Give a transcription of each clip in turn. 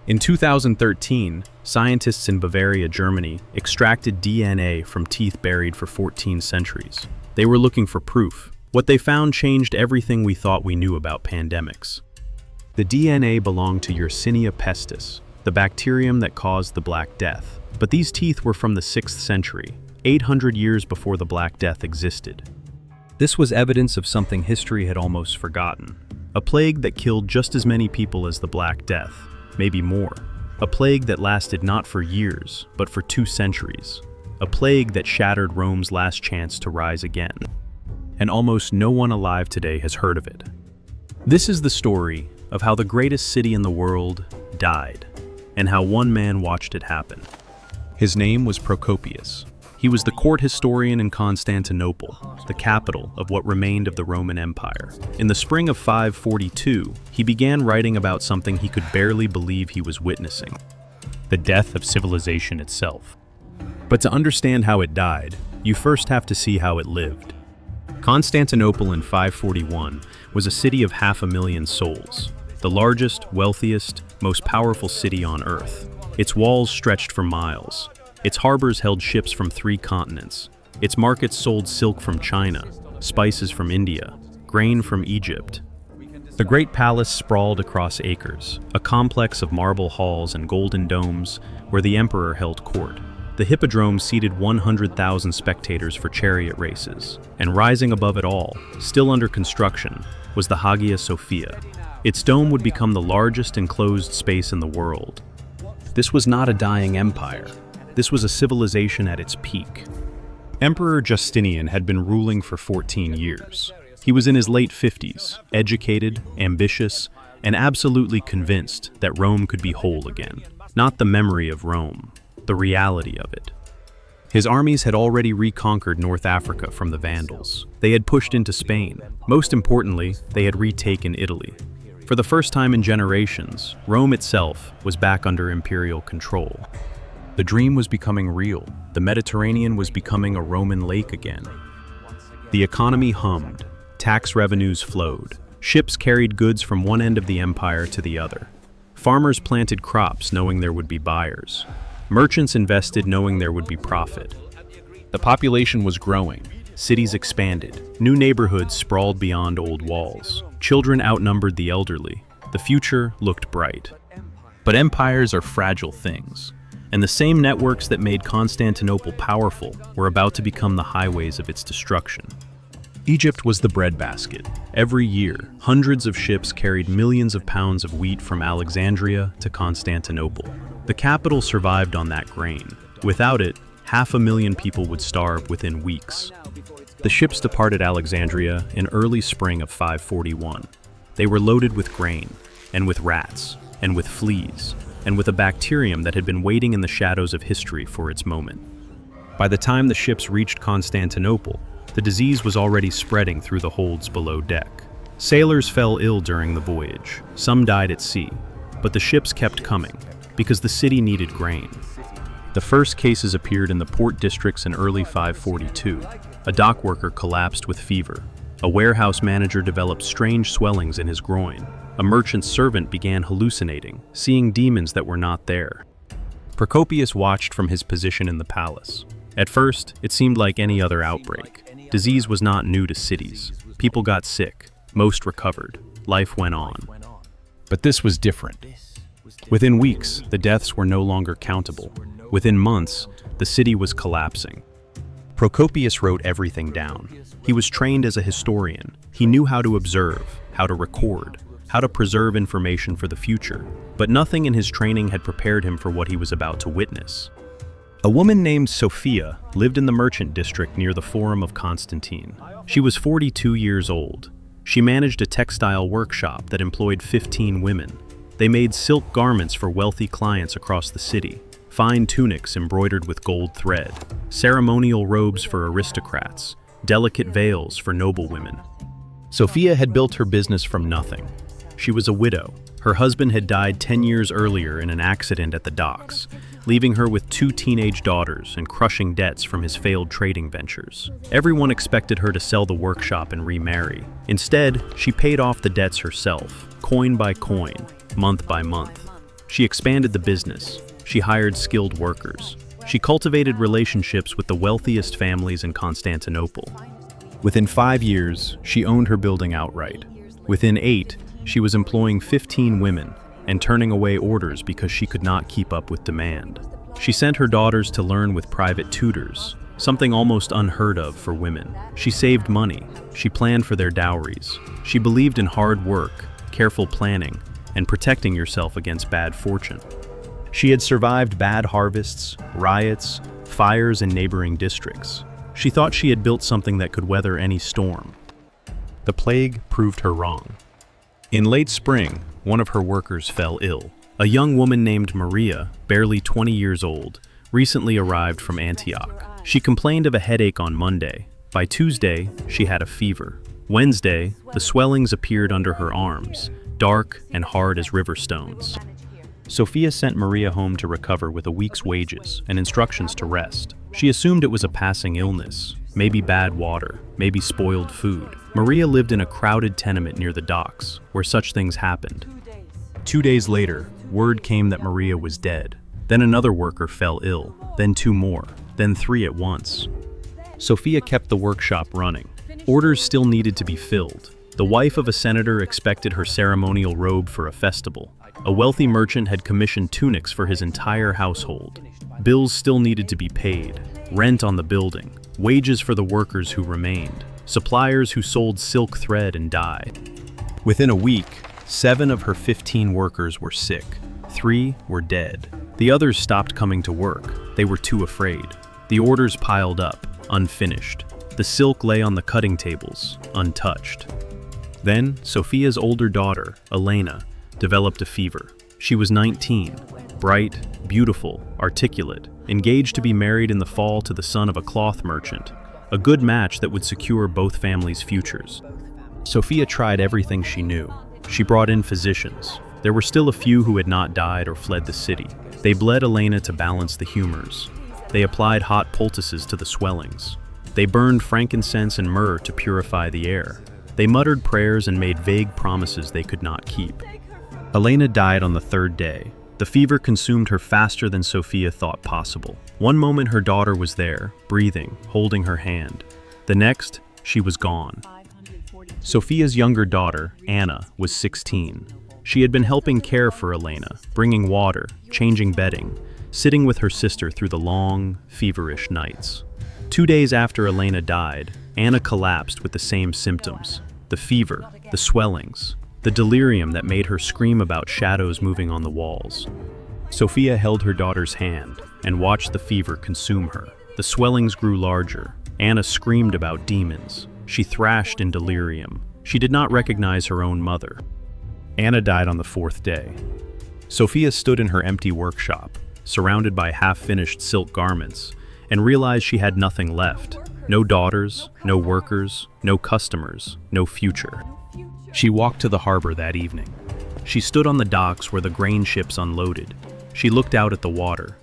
In 2013, scientists in Bavaria, Germany, extracted DNA from teeth buried for 14 centuries. They were looking for proof. What they found changed everything we thought we knew about pandemics. The DNA belonged to Yersinia pestis, the bacterium that caused the Black Death. But these teeth were from the 6th century, 800 years before the Black Death existed. This was evidence of something history had almost forgotten. A plague that killed just as many people as the Black Death, maybe more. A plague that lasted not for years, but for 2 centuries. A plague that shattered Rome's last chance to rise again. And almost no one alive today has heard of it. This is the story of how the greatest city in the world died, and how one man watched it happen. His name was Procopius. He was the court historian in Constantinople, the capital of what remained of the Roman Empire. In the spring of 542, he began writing about something he could barely believe he was witnessing: the death of civilization itself. But to understand how it died, you first have to see how it lived. Constantinople in 541 was a city of 500,000 souls, the largest, wealthiest, most powerful city on earth. Its walls stretched for miles. Its harbors held ships from 3 continents. Its markets sold silk from China, spices from India, grain from Egypt. The great palace sprawled across acres, a complex of marble halls and golden domes where the emperor held court. The hippodrome seated 100,000 spectators for chariot races, and rising above it all, still under construction, was the Hagia Sophia. Its dome would become the largest enclosed space in the world. This was not a dying empire. This was a civilization at its peak. Emperor Justinian had been ruling for 14 years. He was in his late 50s, educated, ambitious, and absolutely convinced that Rome could be whole again. Not the memory of Rome, the reality of it. His armies had already reconquered North Africa from the Vandals. They had pushed into Spain. Most importantly, they had retaken Italy. For the first time in generations, Rome itself was back under imperial control. The dream was becoming real. The Mediterranean was becoming a Roman lake again. The economy hummed. Tax revenues flowed. Ships carried goods from one end of the empire to the other. Farmers planted crops knowing there would be buyers. Merchants invested knowing there would be profit. The population was growing. Cities expanded. New neighborhoods sprawled beyond old walls. Children outnumbered the elderly. The future looked bright. But empires are fragile things. And the same networks that made Constantinople powerful were about to become the highways of its destruction. Egypt was the breadbasket. Every year, hundreds of ships carried millions of pounds of wheat from Alexandria to Constantinople. The capital survived on that grain. Without it, 500,000 people would starve within weeks. The ships departed Alexandria in early spring of 541. They were loaded with grain, and with rats, and with fleas, and with a bacterium that had been waiting in the shadows of history for its moment. By the time the ships reached Constantinople, the disease was already spreading through the holds below deck. Sailors fell ill during the voyage. Some died at sea, but the ships kept coming, because the city needed grain. The first cases appeared in the port districts in early 542. A dock worker collapsed with fever. A warehouse manager developed strange swellings in his groin. A merchant's servant began hallucinating, seeing demons that were not there. Procopius watched from his position in the palace. At first, it seemed like any other outbreak. Disease was not new to cities. People got sick. Most recovered. Life went on. But this was different. Within weeks, the deaths were no longer countable. Within months, the city was collapsing. Procopius wrote everything down. He was trained as a historian. He knew how to observe, how to record, how to preserve information for the future. But nothing in his training had prepared him for what he was about to witness. A woman named Sophia lived in the merchant district near the Forum of Constantine. She was 42 years old. She managed a textile workshop that employed 15 women. They made silk garments for wealthy clients across the city, fine tunics embroidered with gold thread, ceremonial robes for aristocrats, delicate veils for noblewomen. Sophia had built her business from nothing. She was a widow. Her husband had died 10 years earlier in an accident at the docks, leaving her with 2 teenage daughters and crushing debts from his failed trading ventures. Everyone expected her to sell the workshop and remarry. Instead, she paid off the debts herself, coin by coin, month by month. She expanded the business. She hired skilled workers. She cultivated relationships with the wealthiest families in Constantinople. Within 5 years, she owned her building outright. Within 8, she was employing 15 women and turning away orders because she could not keep up with demand. She sent her daughters to learn with private tutors, something almost unheard of for women. She saved money. She planned for their dowries. She believed in hard work, careful planning, and protecting yourself against bad fortune. She had survived bad harvests, riots, fires in neighboring districts. She thought she had built something that could weather any storm. The plague proved her wrong. In late spring, one of her workers fell ill. A young woman named Maria, barely 20 years old, recently arrived from Antioch. She complained of a headache on Monday. By Tuesday, she had a fever. Wednesday, the swellings appeared under her arms, dark and hard as river stones. Sophia sent Maria home to recover with a week's wages and instructions to rest. She assumed it was a passing illness, maybe bad water, maybe spoiled food. Maria lived in a crowded tenement near the docks, where such things happened. 2 days later, word came that Maria was dead. Then another worker fell ill, then 2 more, then 3 at once. Sophia kept the workshop running. Orders still needed to be filled. The wife of a senator expected her ceremonial robe for a festival. A wealthy merchant had commissioned tunics for his entire household. Bills still needed to be paid, rent on the building, wages for the workers who remained, suppliers who sold silk thread and dye. Within a week, 7 of her 15 workers were sick. 3 were dead. The others stopped coming to work. They were too afraid. The orders piled up, unfinished. The silk lay on the cutting tables, untouched. Then, Sophia's older daughter, Elena, developed a fever. She was 19, bright, beautiful, articulate, engaged to be married in the fall to the son of a cloth merchant, a good match that would secure both families' futures. Sophia tried everything she knew. She brought in physicians. There were still a few who had not died or fled the city. They bled Elena to balance the humors. They applied hot poultices to the swellings. They burned frankincense and myrrh to purify the air. They muttered prayers and made vague promises they could not keep. Elena died on the 3rd day. The fever consumed her faster than Sophia thought possible. One moment her daughter was there, breathing, holding her hand. The next, she was gone. Sophia's younger daughter, Anna, was 16. She had been helping care for Elena, bringing water, changing bedding, sitting with her sister through the long, feverish nights. 2 days after Elena died, Anna collapsed with the same symptoms: the fever, the swellings, the delirium that made her scream about shadows moving on the walls. Sophia held her daughter's hand and watched the fever consume her. The swellings grew larger. Anna screamed about demons. She thrashed in delirium. She did not recognize her own mother. Anna died on the 4th day. Sophia stood in her empty workshop, surrounded by half-finished silk garments, and realized she had nothing left. No daughters, no workers, no customers, no future. She walked to the harbor that evening. She stood on the docks where the grain ships unloaded. She looked out at the water.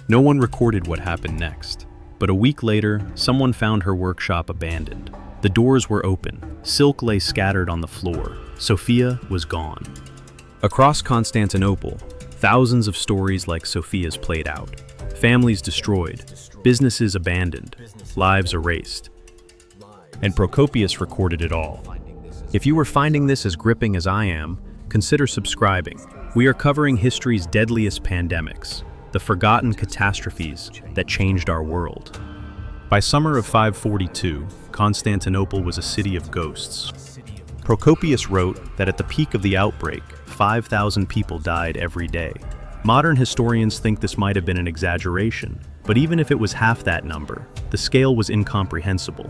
No one recorded what happened next, but a week later, someone found her workshop abandoned. The doors were open. Silk lay scattered on the floor. Sophia was gone. Across Constantinople, thousands of stories like Sophia's played out. Families destroyed, businesses abandoned, lives erased. And Procopius recorded it all. If you are finding this as gripping as I am, consider subscribing. We are covering history's deadliest pandemics, the forgotten catastrophes that changed our world. By summer of 542, Constantinople was a city of ghosts. Procopius wrote that at the peak of the outbreak, 5,000 people died every day. Modern historians think this might have been an exaggeration, but even if it was half that number, the scale was incomprehensible.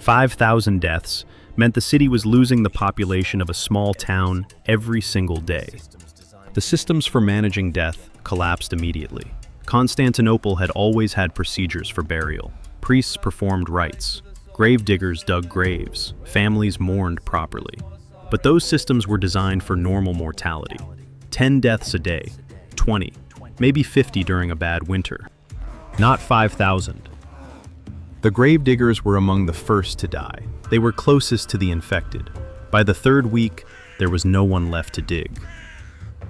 5,000 deaths meant the city was losing the population of a small town every single day. The systems for managing death collapsed immediately. Constantinople had always had procedures for burial. Priests performed rites. Gravediggers dug graves. Families mourned properly. But those systems were designed for normal mortality. 10 deaths a day, 20, maybe 50 during a bad winter. Not 5,000. The gravediggers were among the first to die. They were closest to the infected. By the 3rd week, there was no one left to dig.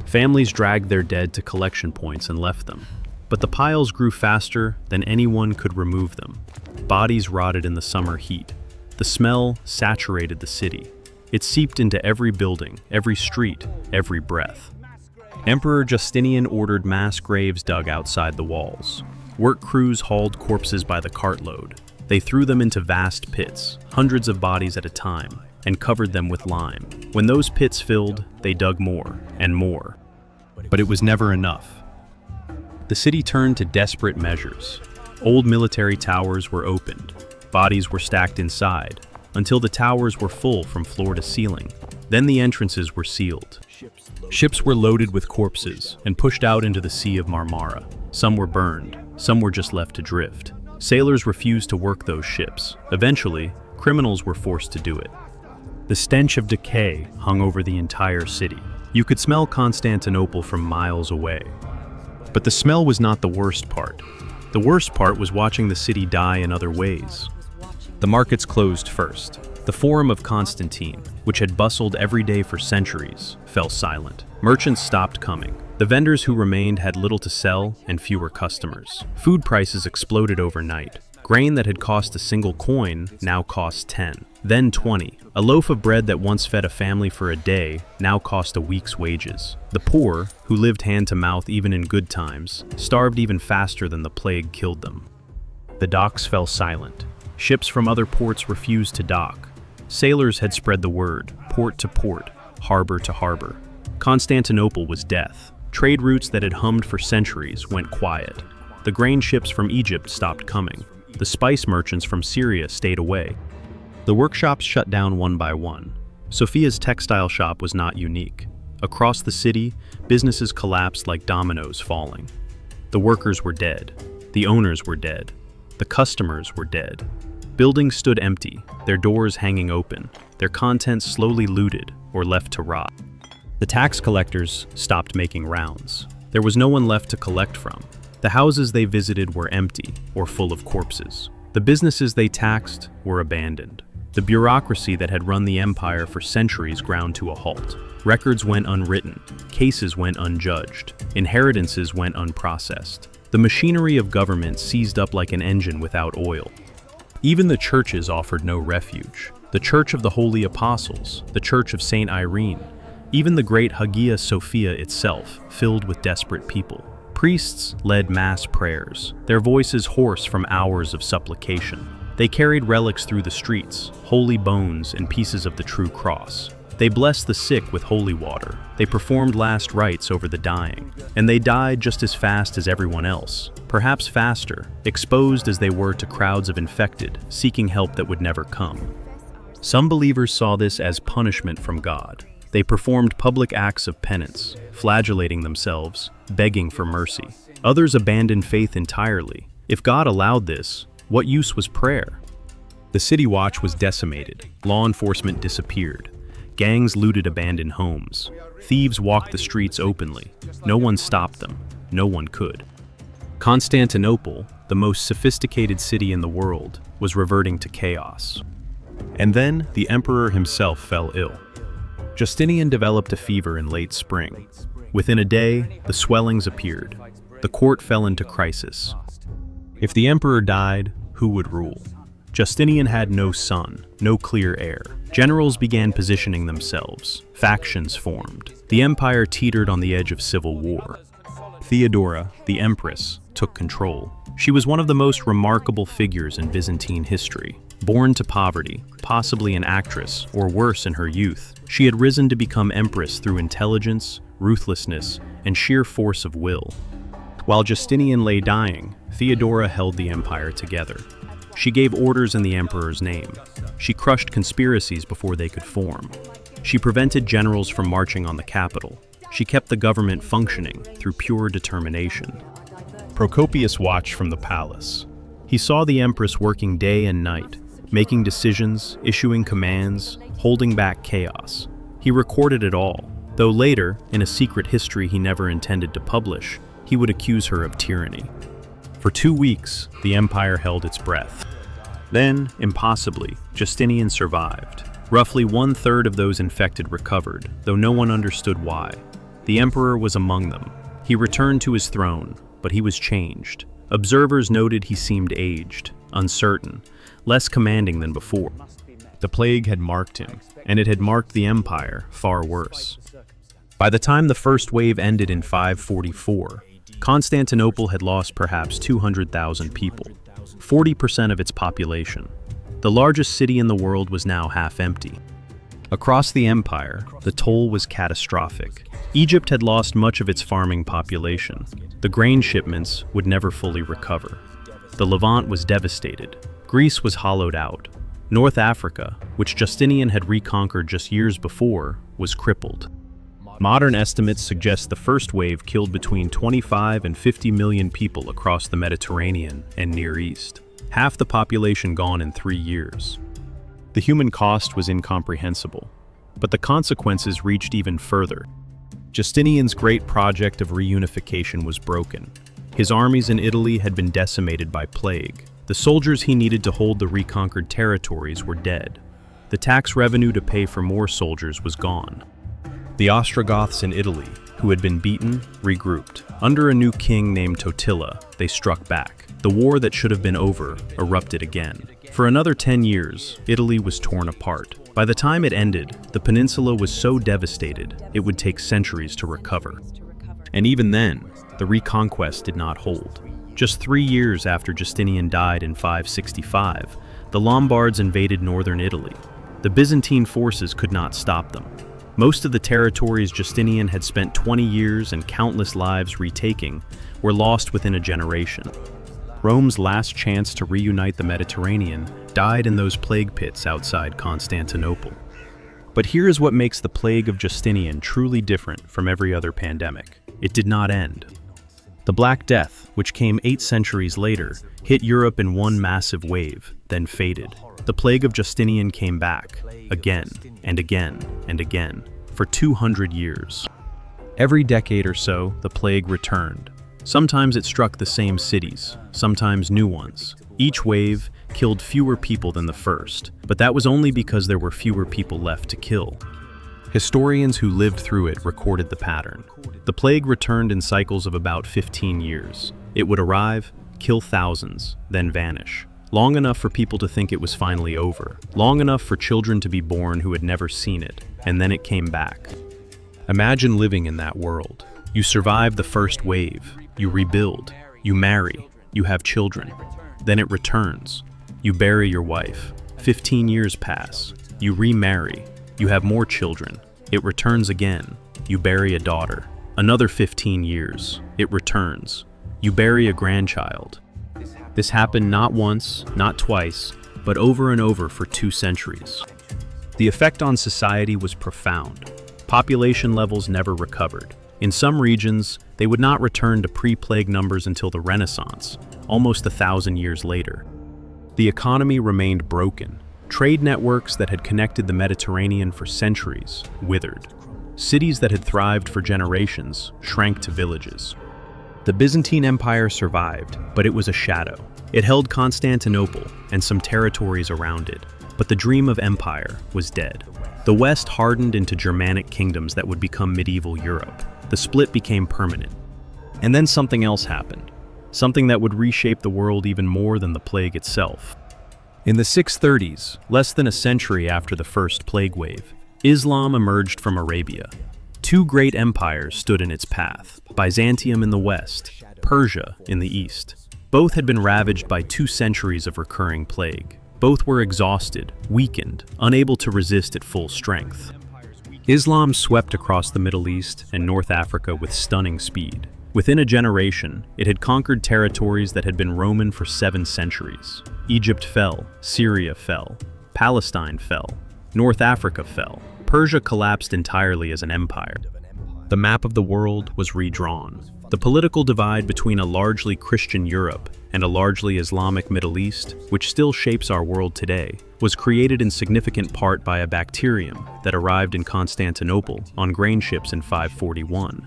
Families dragged their dead to collection points and left them. But the piles grew faster than anyone could remove them. Bodies rotted in the summer heat. The smell saturated the city. It seeped into every building, every street, every breath. Emperor Justinian ordered mass graves dug outside the walls. Work crews hauled corpses by the cartload. They threw them into vast pits, hundreds of bodies at a time, and covered them with lime. When those pits filled, they dug more and more. But it was never enough. The city turned to desperate measures. Old military towers were opened. Bodies were stacked inside, until the towers were full from floor to ceiling. Then the entrances were sealed. Ships were loaded with corpses and pushed out into the Sea of Marmara. Some were burned, some were just left to drift. Sailors refused to work those ships. Eventually, criminals were forced to do it. The stench of decay hung over the entire city. You could smell Constantinople from miles away. But the smell was not the worst part. The worst part was watching the city die in other ways. The markets closed first. The Forum of Constantine, which had bustled every day for centuries, fell silent. Merchants stopped coming. The vendors who remained had little to sell and fewer customers. Food prices exploded overnight. Grain that had cost a single coin now cost 10, then 20. A loaf of bread that once fed a family for a day now cost a week's wages. The poor, who lived hand to mouth even in good times, starved even faster than the plague killed them. The docks fell silent. Ships from other ports refused to dock. Sailors had spread the word, port to port, harbor to harbor. Constantinople was death. Trade routes that had hummed for centuries went quiet. The grain ships from Egypt stopped coming. The spice merchants from Syria stayed away. The workshops shut down one by one. Sophia's textile shop was not unique. Across the city, businesses collapsed like dominoes falling. The workers were dead. The owners were dead. The customers were dead. Buildings stood empty, their doors hanging open, their contents slowly looted or left to rot. The tax collectors stopped making rounds. There was no one left to collect from. The houses they visited were empty or full of corpses. The businesses they taxed were abandoned. The bureaucracy that had run the empire for centuries ground to a halt. Records went unwritten, cases went unjudged, inheritances went unprocessed. The machinery of government seized up like an engine without oil. Even the churches offered no refuge. The Church of the Holy Apostles, the Church of Saint Irene, even the great Hagia Sophia itself, filled with desperate people. Priests led mass prayers, their voices hoarse from hours of supplication. They carried relics through the streets, holy bones and pieces of the true cross. They blessed the sick with holy water. They performed last rites over the dying. And they died just as fast as everyone else, perhaps faster, exposed as they were to crowds of infected, seeking help that would never come. Some believers saw this as punishment from God. They performed public acts of penance, flagellating themselves, begging for mercy. Others abandoned faith entirely. If God allowed this, what use was prayer? The city watch was decimated. Law enforcement disappeared. Gangs looted abandoned homes. Thieves walked the streets openly. No one stopped them. No one could. Constantinople, the most sophisticated city in the world, was reverting to chaos. And then the emperor himself fell ill. Justinian developed a fever in late spring. Within a day, the swellings appeared. The court fell into crisis. If the emperor died, who would rule? Justinian had no son, no clear heir. Generals began positioning themselves. Factions formed. The empire teetered on the edge of civil war. Theodora, the empress, took control. She was one of the most remarkable figures in Byzantine history. Born to poverty, possibly an actress, or worse in her youth, she had risen to become empress through intelligence, ruthlessness, and sheer force of will. While Justinian lay dying, Theodora held the empire together. She gave orders in the emperor's name. She crushed conspiracies before they could form. She prevented generals from marching on the capital. She kept the government functioning through pure determination. Procopius watched from the palace. He saw the empress working day and night, making decisions, issuing commands, holding back chaos. He recorded it all, though later, in a secret history he never intended to publish, he would accuse her of tyranny. For 2 weeks, the empire held its breath. Then, impossibly, Justinian survived. Roughly 1/3 of those infected recovered, though no one understood why. The emperor was among them. He returned to his throne, but he was changed. Observers noted he seemed aged, uncertain, less commanding than before. The plague had marked him, and it had marked the empire far worse. By the time the first wave ended in 544, Constantinople had lost perhaps 200,000 people, 40% of its population. The largest city in the world was now half empty. Across the empire, the toll was catastrophic. Egypt had lost much of its farming population. The grain shipments would never fully recover. The Levant was devastated. Greece was hollowed out. North Africa, which Justinian had reconquered just years before, was crippled. Modern estimates suggest the first wave killed between 25 and 50 million people across the Mediterranean and Near East. Half the population gone in 3 years. The human cost was incomprehensible, but the consequences reached even further. Justinian's great project of reunification was broken. His armies in Italy had been decimated by plague. The soldiers he needed to hold the reconquered territories were dead. The tax revenue to pay for more soldiers was gone. The Ostrogoths in Italy, who had been beaten, regrouped. Under a new king named Totila, they struck back. The war that should have been over erupted again. For another 10 years, Italy was torn apart. By the time it ended, the peninsula was so devastated, it would take centuries to recover. And even then, the reconquest did not hold. Just 3 years after Justinian died in 565, the Lombards invaded northern Italy. The Byzantine forces could not stop them. Most of the territories Justinian had spent 20 years and countless lives retaking were lost within a generation. Rome's last chance to reunite the Mediterranean died in those plague pits outside Constantinople. But here is what makes the plague of Justinian truly different from every other pandemic. It did not end. The Black Death, which came 8 centuries later, hit Europe in one massive wave, then faded. The plague of Justinian came back, again, and again, and again, for 200 years. Every decade or so, the plague returned. Sometimes it struck the same cities, sometimes new ones. Each wave killed fewer people than the first, but that was only because there were fewer people left to kill. Historians who lived through it recorded the pattern. The plague returned in cycles of about 15 years. It would arrive, kill thousands, then vanish. Long enough for people to think it was finally over. Long enough for children to be born who had never seen it, and then it came back. Imagine living in that world. You survive the first wave. You rebuild. You marry. You have children. Then it returns. You bury your wife. 15 years pass. You remarry. You have more children. It returns again. You bury a daughter. Another 15 years. It returns. You bury a grandchild. This happened not once, not twice, but over and over for 2 centuries. The effect on society was profound. Population levels never recovered. In some regions, they would not return to pre-plague numbers until the Renaissance, almost 1,000 years later. The economy remained broken. Trade networks that had connected the Mediterranean for centuries withered. Cities that had thrived for generations shrank to villages. The Byzantine Empire survived, but it was a shadow. It held Constantinople and some territories around it, but the dream of empire was dead. The West hardened into Germanic kingdoms that would become medieval Europe. The split became permanent. And then something else happened, something that would reshape the world even more than the plague itself. In the 630s, less than a century after the first plague wave, Islam emerged from Arabia. 2 great empires stood in its path, Byzantium in the west, Persia in the east. Both had been ravaged by 2 centuries of recurring plague. Both were exhausted, weakened, unable to resist at full strength. Islam swept across the Middle East and North Africa with stunning speed. Within a generation, it had conquered territories that had been Roman for 7 centuries. Egypt fell, Syria fell, Palestine fell, North Africa fell. Persia collapsed entirely as an empire. The map of the world was redrawn. The political divide between a largely Christian Europe and a largely Islamic Middle East, which still shapes our world today, was created in significant part by a bacterium that arrived in Constantinople on grain ships in 541.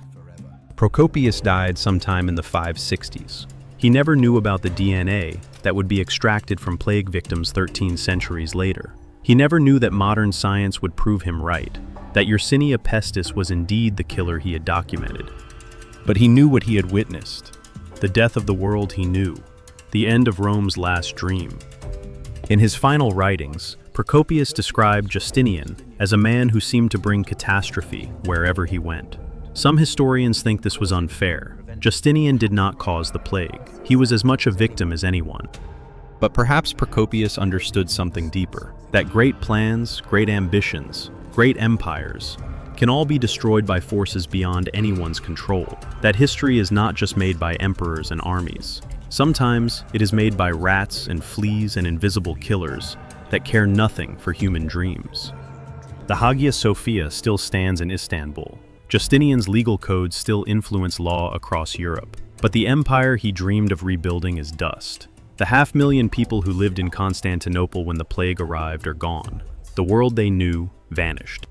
Procopius died sometime in the 560s. He never knew about the DNA that would be extracted from plague victims 13 centuries later. He never knew that modern science would prove him right. that Yersinia Pestis was indeed the killer he had documented. But he knew what he had witnessed. The death of the world he knew, the end of Rome's last dream. In his final writings, Procopius described Justinian as a man who seemed to bring catastrophe wherever he went. Some historians think this was unfair. Justinian did not cause the plague. He was as much a victim as anyone. But perhaps Procopius understood something deeper. That great plans, great ambitions, great empires can all be destroyed by forces beyond anyone's control. That history is not just made by emperors and armies. Sometimes it is made by rats and fleas and invisible killers that care nothing for human dreams. The Hagia Sophia still stands in Istanbul. Justinian's legal codes still influence law across Europe. But the empire he dreamed of rebuilding is dust. The 500,000 people who lived in Constantinople when the plague arrived are gone. The world they knew vanished.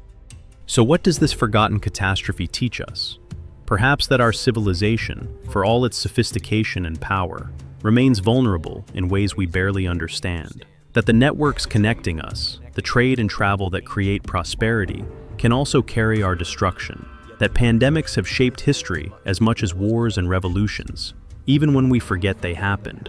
So what does this forgotten catastrophe teach us? Perhaps that our civilization, for all its sophistication and power, remains vulnerable in ways we barely understand. That the networks connecting us, the trade and travel that create prosperity, can also carry our destruction. That pandemics have shaped history as much as wars and revolutions, even when we forget they happened.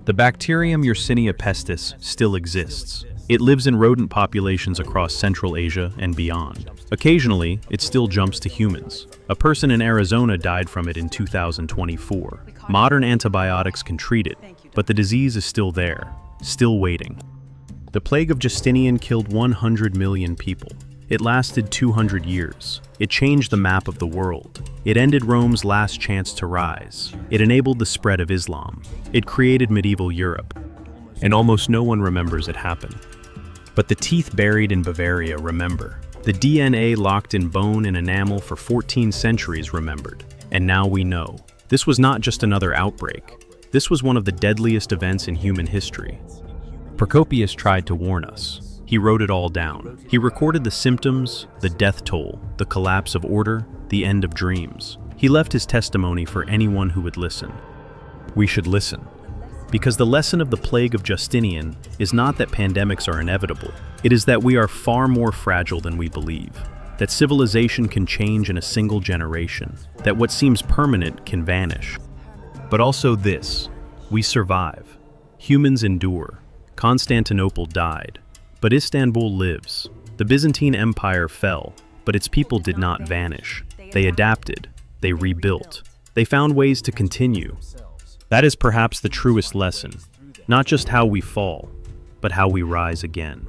The bacterium Yersinia pestis still exists. It lives in rodent populations across Central Asia and beyond. Occasionally, it still jumps to humans. A person in Arizona died from it in 2024. Modern antibiotics can treat it, but the disease is still there, still waiting. The plague of Justinian killed 100 million people. It lasted 200 years. It changed the map of the world. It ended Rome's last chance to rise. It enabled the spread of Islam. It created medieval Europe. And almost no one remembers it happen. But the teeth buried in Bavaria remember. The DNA locked in bone and enamel for 14 centuries remembered. And now we know. This was not just another outbreak. This was one of the deadliest events in human history. Procopius tried to warn us. He wrote it all down. He recorded the symptoms, the death toll, the collapse of order, the end of dreams. He left his testimony for anyone who would listen. We should listen. Because the lesson of the plague of Justinian is not that pandemics are inevitable. It is that we are far more fragile than we believe. That civilization can change in a single generation. That what seems permanent can vanish. But also this, we survive. Humans endure. Constantinople died. But Istanbul lives. The Byzantine Empire fell, but its people did not vanish. They adapted. They rebuilt. They found ways to continue. That is perhaps the truest lesson. Not just how we fall, but how we rise again.